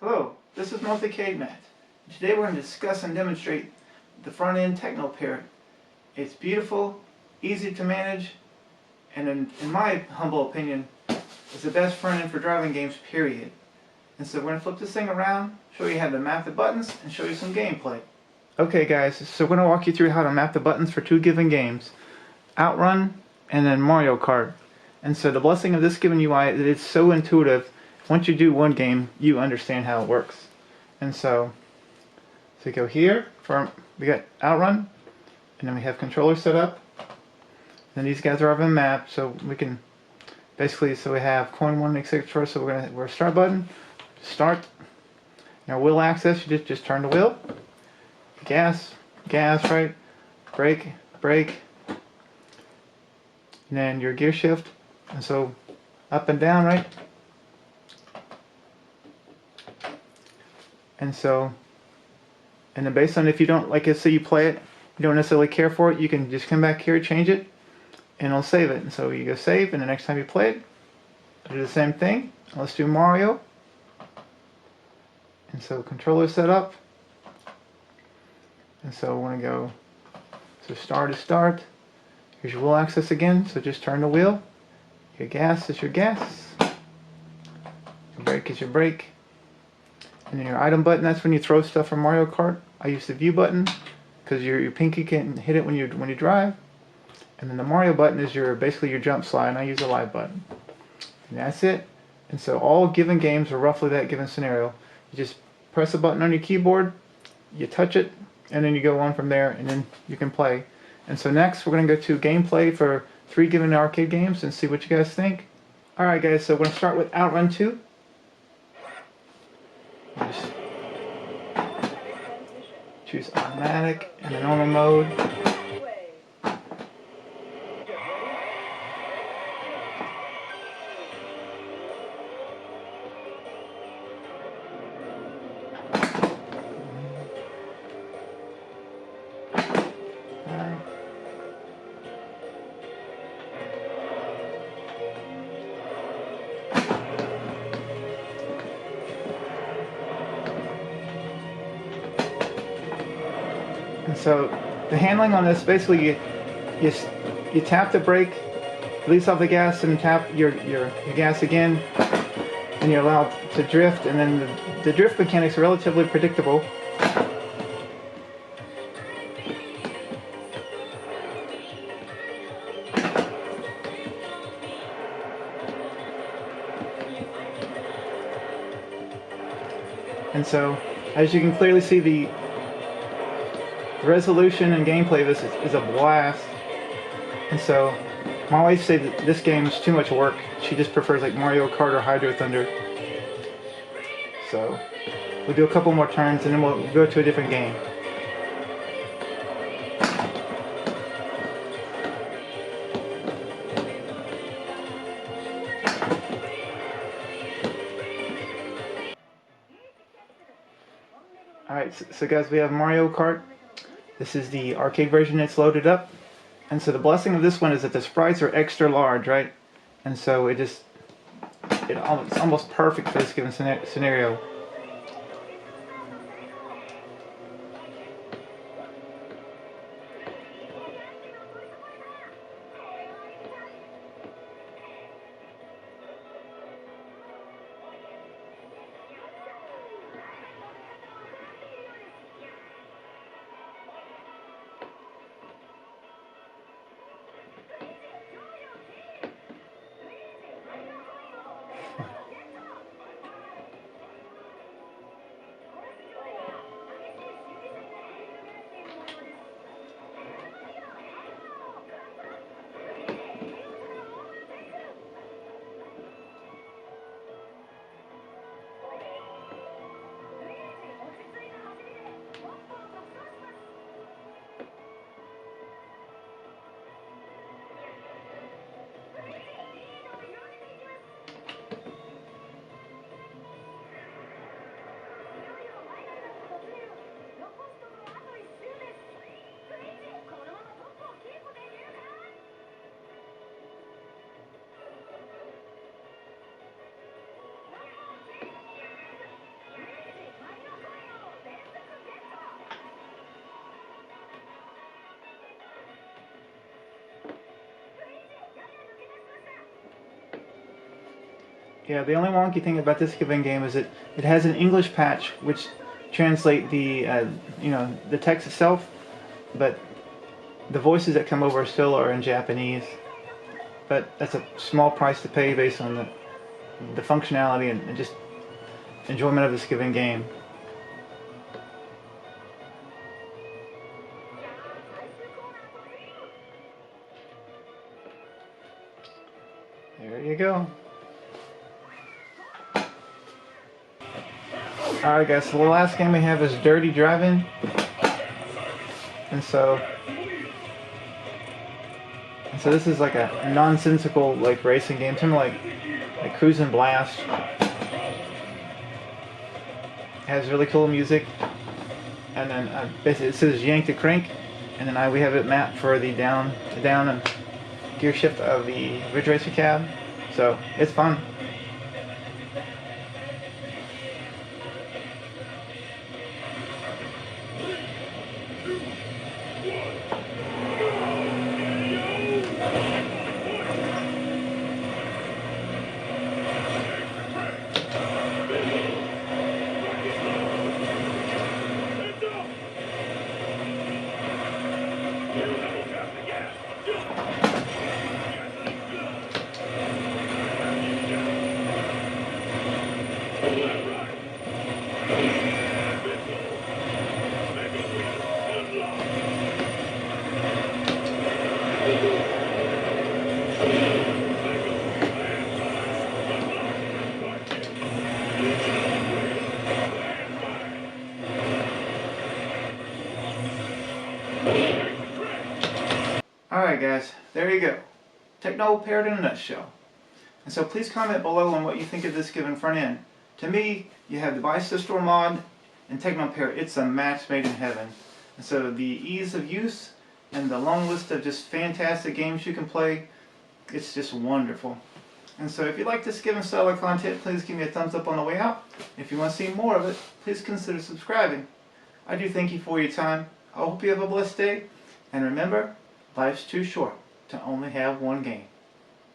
Hello, this is Multi-Matt. Today we're going to discuss and demonstrate the front-end TeknoParrot. It's beautiful, easy to manage, and in my humble opinion, is the best front-end for driving games, period. And so we're going to flip this thing around, show you how to map the buttons, and show you some gameplay. Okay guys, so we're going to walk you through how to map the buttons for two given games, Outrun and then Mario Kart. And so the blessing of this given UI is that it's so intuitive. Once you do one game, you understand how it works. And so we go here, we got Outrun, and then we have controller set up. Then these guys are on the map, so we can basically, so we have coin 1 makes 6 first, so we're start button, start. Now wheel access, you just turn the wheel, gas, right, brake, and then your gear shift, and so up and down, right. And then based on if you don't, like let's say you play it, you don't necessarily care for it, you can just come back here, change it, and it'll save it. And so you go save, and the next time you play it, do the same thing. Let's do Mario. And so controller set up. And so we want to go, so start is start. Here's your wheel access again, so just turn the wheel. Your gas is your gas. Your brake is your brake. And then your item button, that's when you throw stuff from Mario Kart. I use the view button because your pinky can hit it when you drive. And then the Mario button is basically your jump slide, and I use the live button. And that's it. And so all given games are roughly that given scenario. You just press a button on your keyboard, you touch it, and then you go on from there, and then you can play. And so next we're going to go to gameplay for 3 given arcade games and see what you guys think. Alright guys, so we're going to start with Outrun 2. Just choose automatic and the normal mode. And so the handling on this, basically you tap the brake, release off the gas, and tap your gas again, and you're allowed to drift. And then the drift mechanics are relatively predictable. And so, as you can clearly see, the resolution and gameplay of this is a blast. And so my wife said that this game is too much work. She just prefers like Mario Kart or Hydro Thunder. So we'll do a couple more turns and then we'll go to a different game. Alright, so guys, we have Mario Kart. This is the arcade version that's loaded up. And so the blessing of this one is that the sprites are extra large, right? And so it's almost perfect for this given scenario. Yeah, the only wonky thing about this given game is it has an English patch which translate the the text itself, but the voices that come over still are in Japanese. But that's a small price to pay based on the functionality and just enjoyment of this given game. There you go. Alright guys, so the last game we have is Dirty Driving. And so this is like a nonsensical like racing game, something like Cruise and Blast. It has really cool music. And then basically it says yank to crank, and then we have it mapped for the down and gear shift of the Ridge Racer cab. So it's fun. Alright guys, there you go. TeknoParrot in a nutshell. And so please comment below on what you think of this given front end. To me, you have the Bisystor mod and TeknoParrot. It's a match made in heaven. And so the ease of use and the long list of just fantastic games you can play, it's just wonderful. And so if you like this given style of content, please give me a thumbs up on the way out. If you want to see more of it, please consider subscribing. I do thank you for your time. I hope you have a blessed day. And remember, life's too short to only have one game.